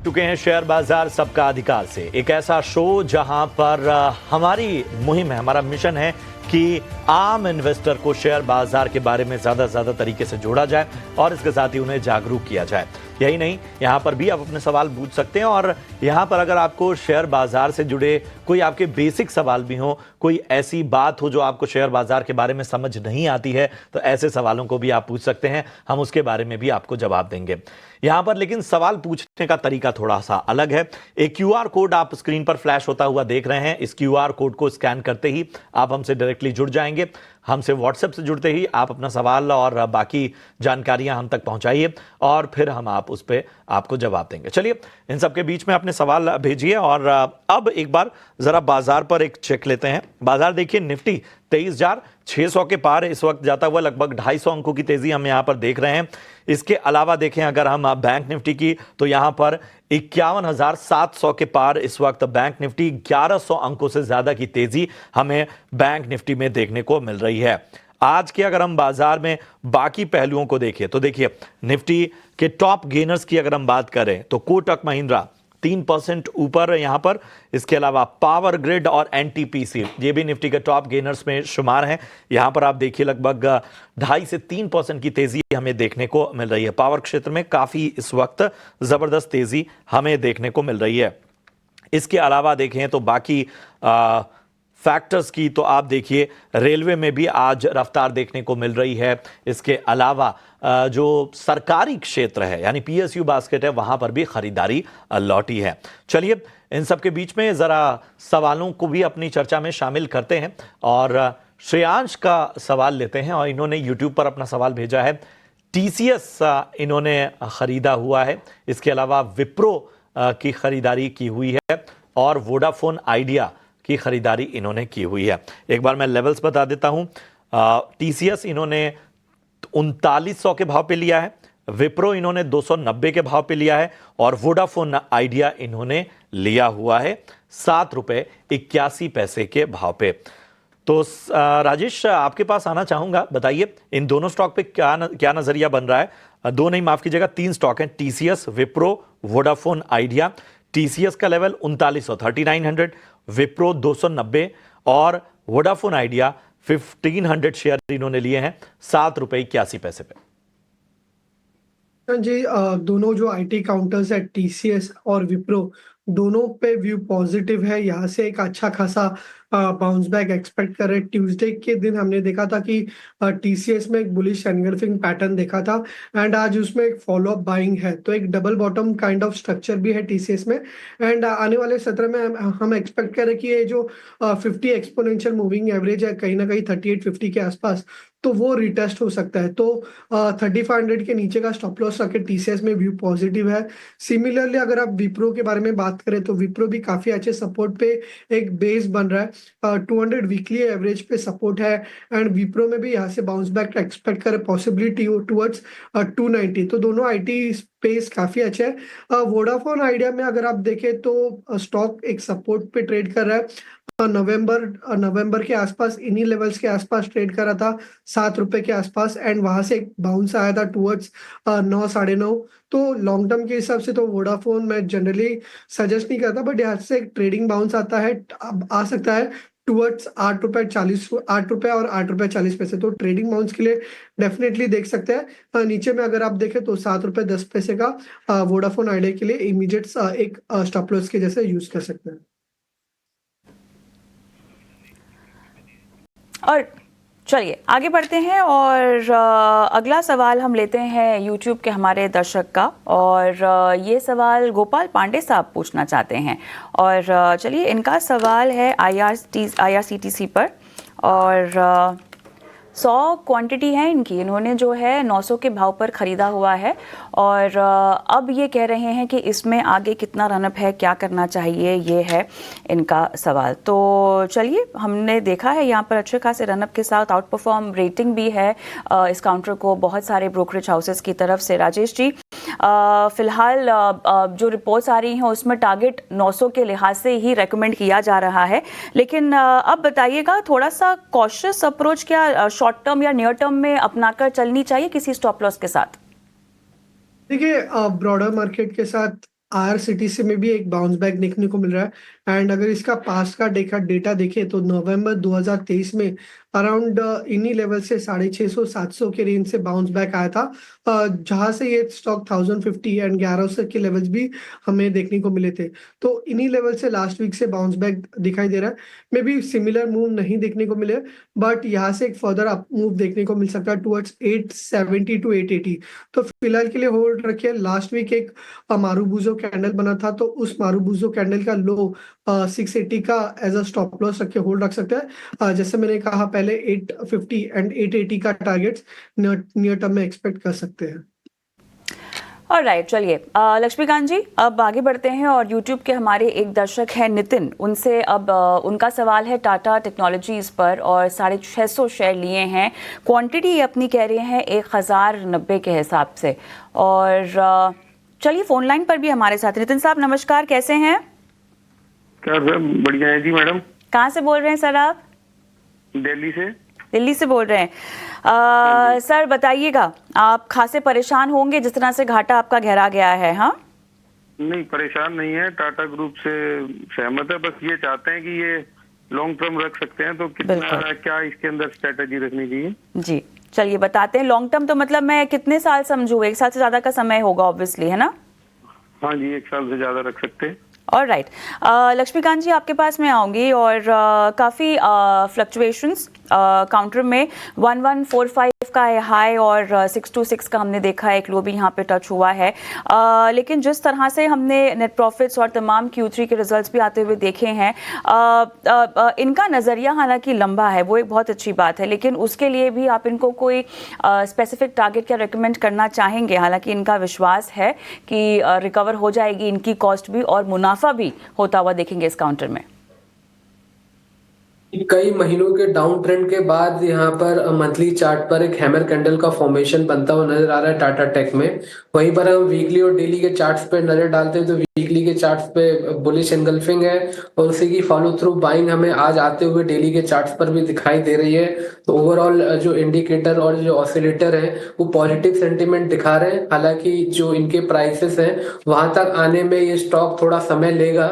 चुके हैं शेयर बाजार सबका अधिकार से, एक ऐसा शो जहां पर हमारी मुहिम है, हमारा मिशन है कि आम इन्वेस्टर को शेयर बाजार के बारे में ज्यादा से ज्यादा तरीके से जोड़ा जाए और इसके साथ ही उन्हें जागरूक किया जाए। यही नहीं, यहाँ पर भी आप अपने सवाल पूछ सकते हैं और यहाँ पर अगर आपको शेयर बाजार से जुड़े कोई आपके बेसिक सवाल भी हो, कोई ऐसी बात हो जो आपको शेयर बाजार के बारे में समझ नहीं आती है, तो ऐसे सवालों को भी आप पूछ सकते हैं, हम उसके बारे में भी आपको जवाब देंगे यहाँ पर। लेकिन सवाल पूछने का तरीका थोड़ा सा अलग है। एक क्यूआर कोड आप स्क्रीन पर फ्लैश होता हुआ देख रहे हैं। इस क्यूआर कोड को स्कैन करते ही आप हमसे डायरेक्टली जुड़ जाएंगे। हमसे व्हाट्सएप से जुड़ते ही आप अपना सवाल और बाकी जानकारियां हम तक पहुंचाइए और फिर हम आप उस पर आपको जवाब देंगे। चलिए, इन सब के बीच में अपने सवाल भेजिए और अब एक बार जरा बाजार पर एक चेक लेते हैं। बाजार देखिए, निफ्टी 23,600 के पार इस वक्त जाता हुआ लगभग 250 अंकों की तेजी हम यहां पर देख रहे हैं। इसके अलावा देखें अगर हम बैंक निफ्टी की, तो यहां पर 51,700 के पार इस वक्त बैंक निफ्टी 1100 अंकों से ज्यादा की तेजी हमें बैंक निफ्टी में देखने को मिल रही है। आज के अगर हम बाजार में बाकी पहलुओं को देखें तो देखिए, निफ्टी के टॉप गेनर्स की अगर हम बात करें तो कोटक महिंद्रा 3% ऊपर यहां पर। इसके अलावा पावर ग्रिड और एनटीपीसी ये भी निफ्टी के टॉप गेनर्स में शुमार हैं। यहां पर आप देखिए लगभग 2.5 से 3% की तेजी हमें देखने को मिल रही है। पावर क्षेत्र में काफी इस वक्त जबरदस्त तेजी हमें देखने को मिल रही है। इसके अलावा देखें तो बाकी फैक्टर्स की तो आप देखिए, रेलवे में भी आज रफ्तार देखने को मिल रही है। इसके अलावा जो सरकारी क्षेत्र है यानी पीएसयू बास्केट है, वहां पर भी खरीदारी लौटी है। चलिए, इन सब के बीच में जरा सवालों को भी अपनी चर्चा में शामिल करते हैं और श्रेयांश का सवाल लेते हैं और इन्होंने यूट्यूब पर अपना सवाल भेजा है। टीसीएस इन्होंने खरीदा हुआ है, इसके अलावा विप्रो की खरीदारी की हुई है और वोडाफोन आइडिया की खरीदारी इन्होंने की हुई है। एक बार मैं लेवल्स बता देता हूं। टीसीएस इन्होंने 3900 के भाव पे लिया है, विप्रो इन्होंने 290 के भाव पे लिया है और वोडाफोन आइडिया इन्होंने लिया हुआ है 7.81 के भाव पे। तो राजेश, आपके पास आना चाहूंगा, बताइए इन दोनों स्टॉक पे क्या नजरिया बन रहा है। दो नहीं, माफ कीजिएगा, 3 स्टॉक हैं, TCS, Wipro, Vodafone idea. TCS का लेवल 3900 3900, विप्रो 290 और वोडाफोन आइडिया 1500 शेयर इन्होंने लिए हैं ₹7.81 पे। जी, दोनों जो आईटी काउंटर्स है, टीसीएस और विप्रो, दोनों पे व्यू पॉजिटिव है। यहाँ से एक अच्छा खासा बाउंस बैक एक्सपेक्ट कर रहे हैं। ट्यूसडे के दिन हमने देखा था कि टीसीएस में एक बुलिश एनगल्फिंग पैटर्न देखा था एंड आज उसमें एक फॉलो अप बाइंग है, तो एक double bottom kind of structure भी है टीसीएस में। एंड आने वाले सत्र में हम एक्सपेक्ट कर रहे हैं कि ये जो 50 एक्सपोनेंशियल मूविंग एवरेज है, कहीं ना कहीं 3850 के आसपास, तो वो रिटेस्ट हो सकता है। तो 3500 के नीचे का स्टॉप लॉस रखे टीसीएस में व्यू पॉजिटिव है। सिमिलरली अगर आप विप्रो के बारे में बात करें तो विप्रो भी काफी अच्छे सपोर्ट पे एक बेस बन रहा है। 200 वीकली एवरेज पे सपोर्ट है एंड विप्रो में भी यहाँ से बाउंस बैक एक्सपेक्ट करें, पॉसिबिलिटी टुवर्ड्स 290। तो दोनों आईटी स्पेस काफी अच्छे है। वोडाफोन आइडिया में अगर आप देखें तो स्टॉक एक सपोर्ट पे ट्रेड कर रहा है। नवंबर के आसपास इन्हीं लेवल्स के आसपास ट्रेड कर रहा था, ₹7 के आसपास, एंड वहां से एक बाउंस आया था टुवर्ड्स 9 साढ़े 9। तो लॉन्ग टर्म के हिसाब से तो वोडाफोन मैं जनरली सजेस्ट नहीं करता, बट यहाँ से एक ट्रेडिंग बाउंस आता है, अब आ सकता है टुवर्ड्स ₹8 और ₹8.40। तो ट्रेडिंग बाउंस के लिए डेफिनेटली देख सकते हैं। नीचे में अगर आप देखें तो ₹7.10 का वोडाफोन आइडिया के लिए इमीडिएट एक स्टॉप लॉस के जैसे यूज कर सकते हैं। और चलिए आगे बढ़ते हैं और अगला सवाल हम लेते हैं यूट्यूब के हमारे दर्शक का और ये सवाल गोपाल पांडे साहब पूछना चाहते हैं और चलिए इनका सवाल है आईआरसीटीसी पर और 100 क्वांटिटी है इनकी, इन्होंने जो है 900 के भाव पर ख़रीदा हुआ है और अब ये कह रहे हैं कि इसमें आगे कितना रनअप है, क्या करना चाहिए, ये है इनका सवाल। तो चलिए, हमने देखा है यहाँ पर अच्छे खासे रनअप के साथ आउट परफॉर्म रेटिंग भी है इस काउंटर को बहुत सारे ब्रोकरेज हाउसेस की तरफ से। राजेश जी, फिलहाल जो रिपोर्ट्स आ रही हैं उसमें टारगेट 900 के लिहाज से ही रेकमेंड किया जा रहा है, लेकिन अब बताइएगा थोड़ा सा कॉशियस अप्रोच क्या शॉर्ट टर्म या नियर टर्म में अपनाकर चलनी चाहिए किसी स्टॉप लॉस के साथ? देखिए, ब्रॉडर मार्केट के साथ IRCTC में भी एक बाउंस बैक देखने को मिल रहा है। एंड अगर इसका पास्ट का डेटा देखें तो नवंबर 2023 में अराउंड इन्हीं लेवल से 650-700 के रेंज से बाउंस बैक आया था, जहां से ये स्टॉक 1050 एंड 1100 के लेवल्स भी हमें देखने को मिले थे। तो इन्हीं लेवल से लास्ट वीक से बाउंस बैक दिखाई दे रहा है। मे बी सिमिलर मूव नहीं देखने को मिले, बट यहाँ से एक फर्दर अप मूव देखने को मिल सकता है टुवर्ड्स 870 टू 880। तो फिलहाल के लिए होल्ड रखिए। लास्ट वीक एक मारूबुजो कैंडल बना था, तो उस मारूबुजो कैंडल का लो 680 का एज अ स्टॉप लॉस रख के होल्ड रख सकते हैं। जैसे मैंने कहा पहले 850 एंड 880 का टारगेट्स नियर टर्म में एक्सपेक्ट कर सकते हैं। और राइट, चलिए लक्ष्मीकांत जी अब आगे बढ़ते हैं और YouTube के हमारे एक दर्शक हैं नितिन, उनसे अब उनका सवाल है टाटा टेक्नोलॉजीज पर, और 650 शेयर लिए हैं, क्वांटिटी अपनी कह रहे हैं 1090 के हिसाब से। और चलिए फोन लाइन पर भी हमारे साथ नितिन साहब, नमस्कार, कैसे हैं? क्या सर, बढ़िया है जी मैडम। कहाँ से बोल रहे हैं सर आप? दिल्ली से। दिल्ली से बोल रहे हैं। सर बताइएगा, आप खासे परेशान होंगे जिस तरह से घाटा आपका गहरा गया है। हाँ नहीं, परेशान नहीं है, टाटा ग्रुप से सहमत है। बस ये चाहते हैं कि ये लॉन्ग टर्म रख सकते हैं, तो कितना क्या इसके अंदर स्ट्रेटेजी रखनी चाहिए? जी चलिए बताते हैं। लॉन्ग टर्म तो मतलब मैं कितने साल समझूं? 1 साल से ज्यादा का समय होगा ऑब्वियसली, है ना? हाँ जी, 1 साल से ज्यादा रख सकते हैं। और राइट, लक्ष्मीकांत जी आपके पास मैं आऊँगी, और काफ़ी फ्लक्चुएशंस काउंटर में 1145 का है हाई, और 626 का हमने देखा है, एक लो भी यहाँ पे टच हुआ है। लेकिन जिस तरह से हमने नेट प्रॉफिट्स और तमाम Q3 के रिजल्ट्स भी आते हुए देखे हैं, इनका नज़रिया हालांकि लंबा है, वो एक बहुत अच्छी बात है, लेकिन उसके लिए भी आप इनको कोई स्पेसिफिक टारगेट क्या रेकमेंड करना चाहेंगे? हालांकि इनका विश्वास है कि रिकवर हो जाएगी इनकी कॉस्ट भी, और मुनाफा भी होता हुआ देखेंगे इस काउंटर में। कई महीनों के डाउन ट्रेंड के बाद यहाँ पर मंथली चार्ट पर एक हैमर कैंडल का फॉर्मेशन बनता हुआ नजर आ रहा है टाटा टेक में। वहीं पर हम वीकली और डेली के चार्ट्स पे नजर डालते हैं तो वीकली के चार्ट्स पे बुलिश एंगल्फिंग है, और उसी की फॉलो थ्रू बाइंग हमें आज आते हुए डेली के चार्ट्स पर भी दिखाई दे रही है। तो ओवरऑल जो इंडिकेटर और जो ऑसिलेटर है वो पॉजिटिव सेंटिमेंट दिखा रहे हैं। हालांकि जो इनके प्राइसेस हैं वहां तक आने में ये स्टॉक थोड़ा समय लेगा,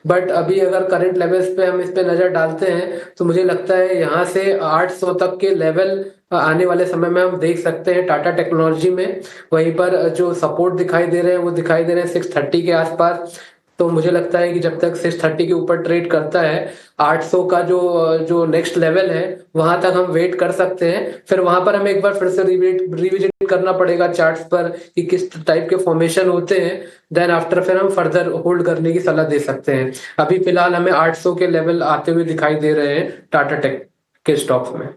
बट अभी अगर करंट लेवल्स पे हम इस पे नजर डालते हैं तो मुझे लगता है यहाँ से 800 तक के लेवल आने वाले समय में हम देख सकते हैं टाटा टेक्नोलॉजी में। वहीं पर जो सपोर्ट दिखाई दे रहे हैं वो दिखाई दे रहे हैं 630 के आसपास। तो मुझे लगता है कि जब तक 630 के ऊपर ट्रेड करता है, 800 का जो नेक्स्ट लेवल है वहां तक हम वेट कर सकते हैं। फिर वहां पर हमें एक बार फिर से रिविजिट करना पड़ेगा चार्ट्स पर कि किस टाइप के फॉर्मेशन होते हैं, देन आफ्टर फिर हम फर्दर होल्ड करने की सलाह दे सकते हैं। अभी फिलहाल हमें 800 के लेवल आते हुए दिखाई दे रहे हैं टाटा टेक के स्टॉक्स में।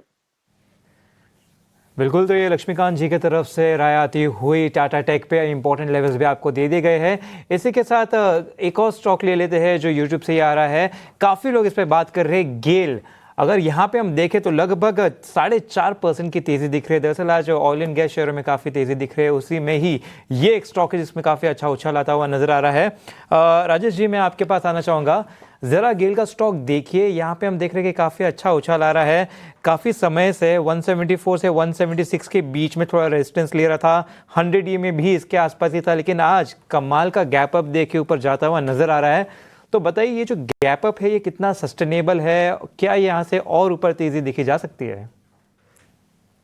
बिल्कुल, तो ये लक्ष्मीकांत जी की तरफ से राय आती हुई टाटा टेक पे इंपॉर्टेंट लेवल्स भी आपको दे दिए गए हैं। इसी के साथ एक और स्टॉक ले लेते हैं जो यूट्यूब से ही आ रहा है, काफ़ी लोग इस पे बात कर रहे हैं, गेल। अगर यहाँ पे हम देखें तो लगभग 4.5% की तेज़ी दिख रही है। दरअसल आज ऑयल एंड गैस शेयरों में काफ़ी तेज़ी दिख रही है, उसी में ही ये एक स्टॉक है जिसमें काफ़ी अच्छा उछाल आता हुआ नजर आ रहा है। राजेश जी, मैं आपके पास आना चाहूँगा, ज़रा गेल का स्टॉक देखिए। यहाँ पे हम देख रहे हैं कि काफ़ी अच्छा उछाल आ रहा है। काफ़ी समय से 174 से 176 के बीच में थोड़ा रेजिस्टेंस ले रहा था, 100 EM में भी इसके आसपास ही था, लेकिन आज कमाल का गैप अप देके ऊपर जाता हुआ नजर आ रहा है। तो बताइए, ये जो गैप अप है ये कितना सस्टेनेबल है? क्या यहाँ से और ऊपर तेजी दिखी जा सकती है?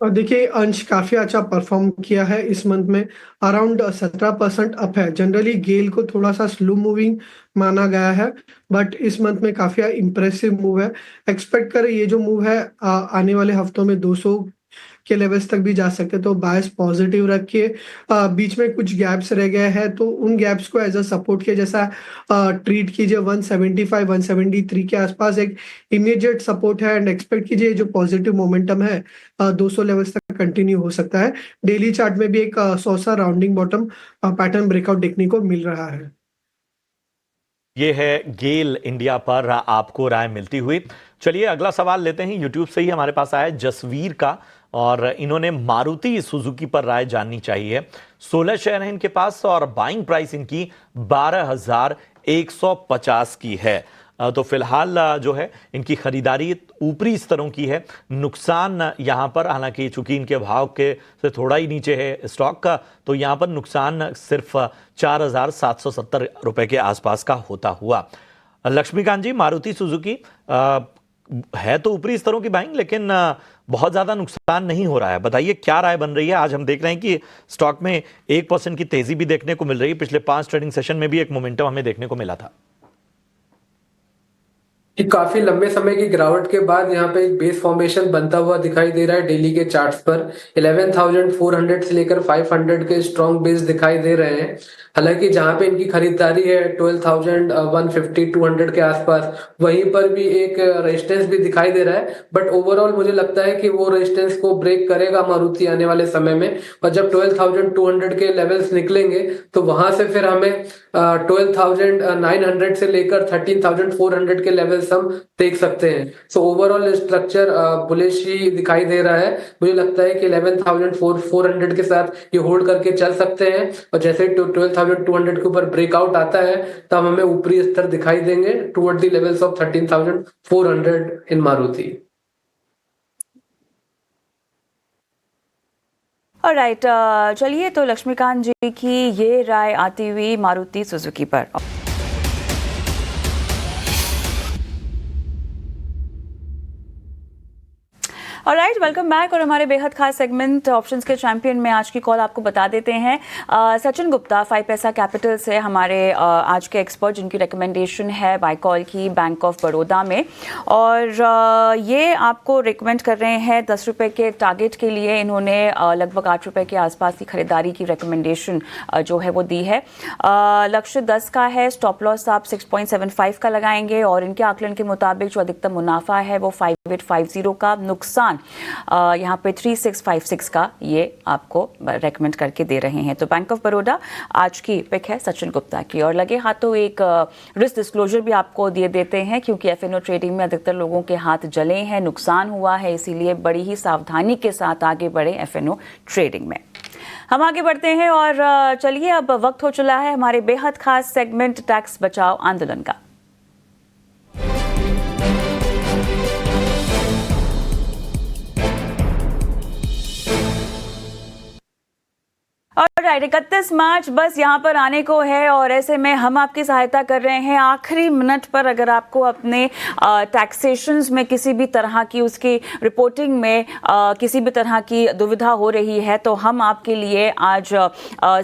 और देखिए, अंश काफी अच्छा परफॉर्म किया है इस मंथ में, अराउंड 17% अप है। जनरली गेल को थोड़ा सा स्लो मूविंग माना गया है, बट इस मंथ में काफी इंप्रेसिव मूव है। एक्सपेक्ट करें ये जो मूव है आने वाले हफ्तों में 200 के लेवल्स तक भी जा सकते हैं, तो बायस पॉजिटिव रखिए। बीच में कुछ गैप्स रह गए हैं, तो उन गैप्स को एज अ सपोर्ट के जैसा ट्रीट कीजिए। 175 173 के आसपास एक इमीडिएट सपोर्ट है, एंड एक्सपेक्ट कीजिए जो पॉजिटिव मोमेंटम है 200 लेवल्स तक कंटिन्यू हो सकता है। डेली चार्ट में भी एक 100 सा राउंडिंग बॉटम पैटर्न ब्रेकआउट देखने को मिल रहा है। ये है गेल इंडिया पर आपको राय मिलती हुई। चलिए अगला सवाल लेते हैं, यूट्यूब से ही हमारे पास आया जसवीर का, और इन्होंने मारुति सुजुकी पर राय जाननी चाहिए। 16 शेयर हैं इनके पास और बाइंग प्राइस इनकी 12,150 की है। तो फिलहाल जो है इनकी खरीदारी ऊपरी स्तरों की है। नुकसान यहाँ पर, हालांकि चूंकि इनके भाव के से थोड़ा ही नीचे है स्टॉक का, तो यहाँ पर नुकसान सिर्फ 4,770 रुपए के आसपास का होता हुआ। लक्ष्मीकांत जी, मारुति सुजुकी है तो ऊपरी स्तरों की बाइंग, लेकिन बहुत ज्यादा नुकसान नहीं हो रहा है। बताइए क्या राय बन रही है। आज हम देख रहे हैं कि स्टॉक में 1% की तेजी भी देखने को मिल रही है। पिछले 5 ट्रेडिंग सेशन में भी एक मोमेंटम हमें देखने को मिला था कि काफी लंबे समय की गिरावट के बाद यहाँ पे एक बेस फॉर्मेशन बनता हुआ दिखाई दे रहा है डेली के चार्ट्स पर। 11,400 से लेकर 500 के स्ट्रॉन्ग बेस दिखाई दे रहे हैं। हालांकि जहां पे इनकी खरीदारी है 12,150 200 के आसपास, वहीं पर भी एक रेजिस्टेंस भी दिखाई दे रहा है। बट ओवरऑल मुझे लगता है कि वो रेजिस्टेंस को ब्रेक करेगा मारुति आने वाले समय में, और जब 12,200 के लेवल्स निकलेंगे तो वहां से फिर हमें 12,900 से लेकर 13,400 के लेवल्स हम देख सकते हैं। सो ओवरऑल स्ट्रक्चर बुलिश ही दिखाई दे रहा है। मुझे लगता है कि 11,400 के साथ ये होल्ड करके चल सकते हैं, और जैसे 12,200 के ऊपर ब्रेकआउट आता है तब हमें ऊपरी स्तर दिखाई देंगे toward the levels of 13,400 in Maruti. Alright, चलिए तो लक्ष्मीकांत जी की ये राय आती हुई मारुति सुजुकी पर। Alright, welcome back. और हमारे बेहद खास सेगमेंट ऑप्शंस के चैंपियन में आज की कॉल आपको बता देते हैं सचिन गुप्ता 5 पैसा कैपिटल से, हमारे आज के एक्सपर्ट, जिनकी रिकमेंडेशन है बाय कॉल की बैंक ऑफ बड़ौदा में। और ये आपको रिकमेंड कर रहे हैं 10 रुपये के टारगेट के लिए। इन्होंने लगभग 8 रुपये के आसपास की खरीदारी की रिकमेंडेशन जो है वो दी है। लक्ष्य 10 का है, स्टॉप लॉस आप 6.75 का लगाएंगे, और इनके आकलन के मुताबिक जो अधिकतम मुनाफा है वो 5850 का, नुकसान यहाँ पे 3656 का ये आपको रेकमेंड करके दे रहे हैं। तो बैंक ऑफ बड़ौदा आज की पिक है सचिन गुप्ता की। और लगे हाथों एक रिस्क डिस्क्लोजर भी आपको दिए देते हैं, क्योंकि एफएनओ ट्रेडिंग में अधिकतर लोगों के हाथ जले हैं, नुकसान हुआ है, इसीलिए बड़ी ही सावधानी के साथ आगे बढ़े एफएनओ ट्रेडिंग में। हम आगे बढ़ते हैं और चलिए अब वक्त हो चला है हमारे बेहद खास सेगमेंट टैक्स बचाओ आंदोलन का। ऑलराइट, 31 मार्च बस यहाँ पर आने को है, और ऐसे में हम आपकी सहायता कर रहे हैं आखिरी मिनट पर। अगर आपको अपने टैक्सेशंस में किसी भी तरह की, उसकी रिपोर्टिंग में किसी भी तरह की दुविधा हो रही है, तो हम आपके लिए आज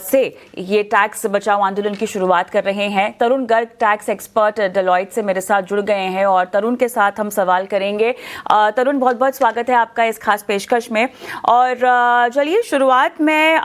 से ये टैक्स बचाओ आंदोलन की शुरुआत कर रहे हैं। तरुण गर्ग टैक्स एक्सपर्ट डेलॉयट से मेरे साथ जुड़ गए हैं, और तरुण के साथ हम सवाल करेंगे। तरुण, बहुत बहुत स्वागत है आपका इस खास पेशकश में। और चलिए शुरुआत में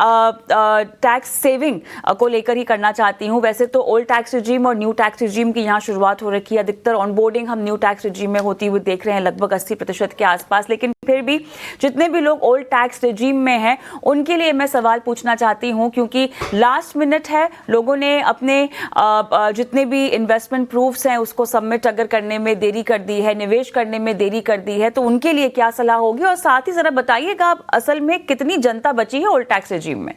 टैक्स सेविंग को लेकर ही करना चाहती हूं। वैसे तो ओल्ड टैक्स रिजीम और न्यू टैक्स रिजीम की यहां शुरुआत हो रखी है। अधिकतर ऑनबोर्डिंग हम न्यू टैक्स रिजीम में होती हुई देख रहे हैं, लगभग 80% के आसपास। लेकिन फिर भी जितने भी लोग ओल्ड टैक्स रिजीम में हैं, उनके लिए मैं सवाल पूछना चाहती हूं, क्योंकि लास्ट मिनट है, लोगों ने अपने जितने भी इन्वेस्टमेंट प्रूफ्स हैं उसको सबमिट अगर करने में देरी कर दी है, निवेश करने में देरी कर दी है, तो उनके लिए क्या सलाह होगी? और साथ ही जरा बताइएगा असल में कितनी जनता बची है ओल्ड टैक्स रिजीम में?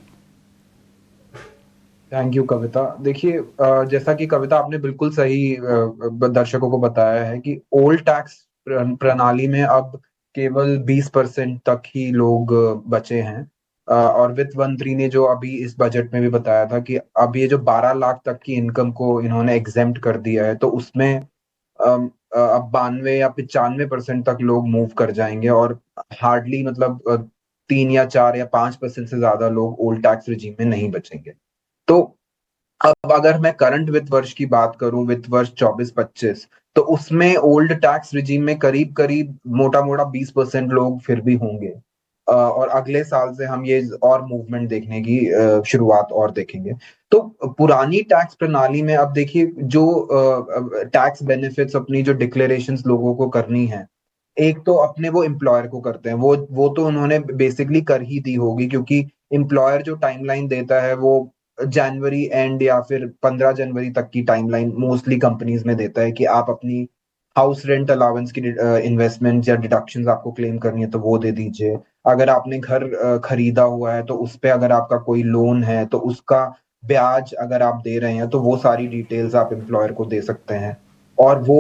थैंक यू कविता। देखिए, जैसा कि कविता आपने बिल्कुल सही दर्शकों को बताया है कि ओल्ड टैक्स प्रणाली में अब केवल 20% तक ही लोग बचे हैं। और वित्त मंत्री ने जो अभी इस बजट में भी बताया था कि अब ये जो 12 लाख तक की इनकम को इन्होंने एग्जेम्प्ट कर दिया है, तो उसमें अब 92 या 95% तक लोग मूव कर जाएंगे, और हार्डली मतलब 3 या 4 या 5% से ज्यादा लोग ओल्ड टैक्स रिजीम में नहीं बचेंगे। तो अब अगर मैं करंट वित्त वर्ष की बात करूं, वित्त वर्ष 24-25, तो उसमें ओल्ड टैक्स रिजीम में करीब करीब मोटा मोटा 20% लोग फिर भी होंगे। और अगले साल से हम ये और मूवमेंट देखने की शुरुआत और देखेंगे। तो पुरानी टैक्स प्रणाली में अब देखिए, जो टैक्स बेनिफिट्स अपनी जो डिक्लेरेशंस लोगों को करनी है, एक तो अपने वो एम्प्लॉयर को करते हैं, वो तो उन्होंने बेसिकली कर ही दी होगी, क्योंकि एम्प्लॉयर जो टाइमलाइन देता है वो जनवरी एंड या फिर 15 जनवरी तक की टाइमलाइन मोस्टली कंपनीज में देता है कि आप अपनी हाउस रेंट अलाउंस की इन्वेस्टमेंट या डिडक्शंस आपको क्लेम करनी है तो वो दे दीजिए। अगर आपने घर खरीदा हुआ है तो उस पे अगर आपका कोई लोन है तो उसका ब्याज अगर आप दे रहे हैं तो वो सारी डिटेल्स आप एम्प्लॉयर को दे सकते हैं। और वो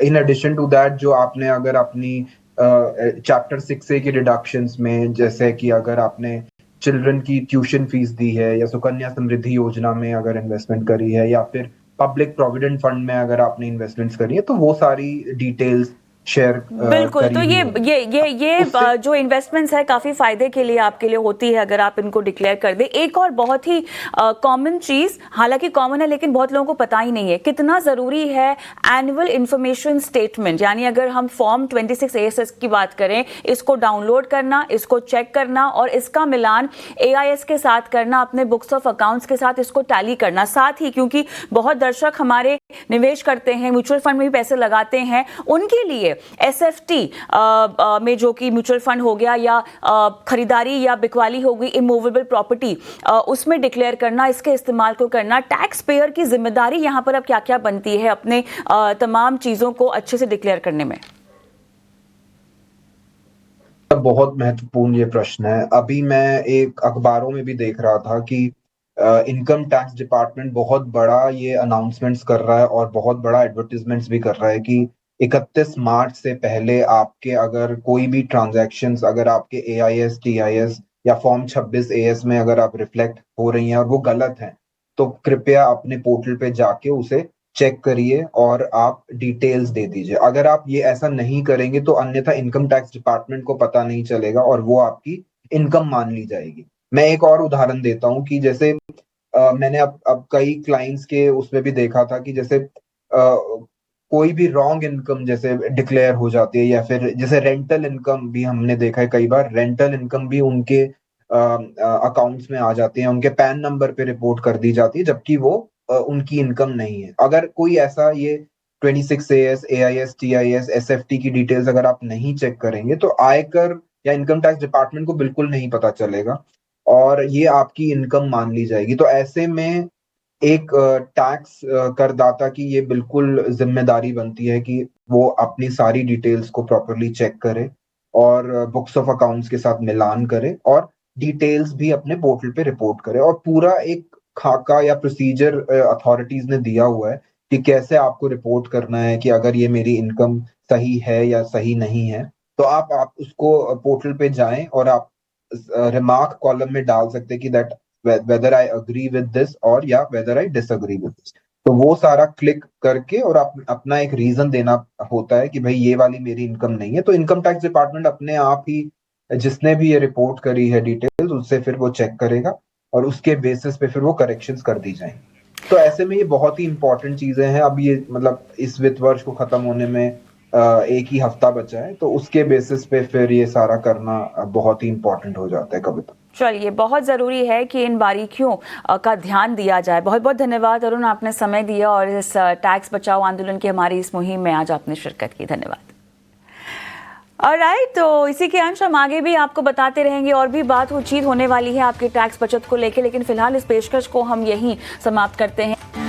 इन एडिशन टू दैट जो आपने अगर अपनी चैप्टर 6A की डिडक्शंस में, जैसे कि अगर आपने चिल्ड्रन की ट्यूशन फीस दी है या सुकन्या समृद्धि योजना में अगर इन्वेस्टमेंट करी है या फिर पब्लिक प्रोविडेंट फंड में अगर आपने इन्वेस्टमेंट्स करी है, तो वो सारी डिटेल्स शेयर बिल्कुल। तो ये जो इन्वेस्टमेंट्स है काफी फायदे के लिए आपके लिए होती है अगर आप इनको डिक्लेयर कर दे। एक और बहुत ही कॉमन चीज, हालांकि कॉमन है लेकिन बहुत लोगों को पता ही नहीं है, कितना जरूरी है एनुअल इंफॉर्मेशन स्टेटमेंट। यानी अगर हम फॉर्म 26 ASS की बात करें, इसको डाउनलोड करना, इसको चेक करना और इसका मिलान AIS के साथ करना, अपने बुक्स ऑफ अकाउंट्स के साथ इसको टैली करना। साथ ही क्योंकि बहुत दर्शक हमारे निवेश करते हैं, म्यूचुअल फंड में भी पैसे लगाते हैं, उनके लिए SFT में जो कि म्यूचुअल फंड हो गया या खरीदारी या बिकवाली हो गई इमूवेबल प्रॉपर्टी, उसमें डिक्लेयर करना, इसके इस्तेमाल को करना, टैक्स पेयर की जिम्मेदारी यहाँ पर अब क्या क्या बनती है अपने तमाम चीजों को अच्छे से डिक्लेयर करने में? बहुत महत्वपूर्ण ये प्रश्न है। अभी मैं एक अखबारों में भी देख रहा था कि इनकम टैक्स डिपार्टमेंट बहुत बड़ा ये अनाउंसमेंट्स कर रहा है और बहुत बड़ा एडवर्टीजमेंट्स भी कर रहा है कि 31 मार्च से पहले आपके अगर कोई भी ट्रांजैक्शंस अगर आपके AIS, TIS या फॉर्म 26 AS में अगर आप रिफ्लेक्ट हो रही हैं और वो गलत हैं, तो कृपया अपने पोर्टल पे जाके उसे चेक करिए और आप डिटेल्स दे दीजिए। अगर आप ये ऐसा नहीं करेंगे तो अन्यथा इनकम टैक्स डिपार्टमेंट को पता नहीं चलेगा और वो आपकी इनकम मान ली जाएगी। मैं एक और उदाहरण देता हूँ कि जैसे मैंने अब कई क्लाइंट्स के उसमें भी देखा था कि जैसे कोई भी रॉन्ग इनकम जैसे डिक्लेयर हो जाती है या फिर जैसे रेंटल इनकम भी हमने देखा है, कई बार रेंटल इनकम भी उनके अकाउंट्स में आ जाती है, उनके पैन नंबर पे रिपोर्ट कर दी जाती है जबकि वो उनकी इनकम नहीं है। अगर कोई ऐसा ये 26 AS, AIS, TIS, SFT की डिटेल्स अगर आप नहीं चेक करेंगे तो आयकर या इनकम टैक्स डिपार्टमेंट को बिल्कुल नहीं पता चलेगा और ये आपकी इनकम मान ली जाएगी। तो ऐसे में एक टैक्स करदाता की ये बिल्कुल जिम्मेदारी बनती है कि वो अपनी सारी डिटेल्स को प्रॉपरली चेक करे और बुक्स ऑफ अकाउंट्स के साथ मिलान करे और डिटेल्स भी अपने पोर्टल पे रिपोर्ट करे और पूरा एक खाका या प्रोसीजर अथॉरिटीज ने दिया हुआ है कि कैसे आपको रिपोर्ट करना है कि अगर ये मेरी इनकम सही है या सही नहीं है। तो आप उसको पोर्टल पे जाएं और आप रिमार्क कॉलम में डाल सकते हैं कि that whether I agree with this और या whether I disagree with this। तो वो सारा क्लिक करके और अपना एक रीजन देना होता है कि भाई ये वाली मेरी इनकम नहीं है। तो इनकम टैक्स डिपार्टमेंट अपने आप ही जिसने भी ये रिपोर्ट करी है डिटेल्स उससे फिर वो चेक करेगा और उसके बेसिस पे फिर वो करेक्शंस कर दी जाएंगी। तो ऐसे में ये बहुत ही इंपॉर्टेंट चीजें हैं। अब ये मतलब इस वित्त वर्ष को खत्म होने में एक ही हफ्ता बचा है, तो उसके बेसिस पे फिर ये सारा करना बहुत ही इंपॉर्टेंट हो जाता है कविता। चलिए, बहुत ज़रूरी है कि इन बारीकियों का ध्यान दिया जाए। बहुत बहुत धन्यवाद अरुण, आपने समय दिया और इस टैक्स बचाओ आंदोलन की हमारी इस मुहिम में आज आपने शिरकत की। धन्यवाद। ऑलराइट, तो इसी के अंश हम आगे भी आपको बताते रहेंगे और भी बातचीत होने वाली है आपके टैक्स बचत को लेकर, लेकिन फिलहाल इस पेशकश को हम यहीं समाप्त करते हैं।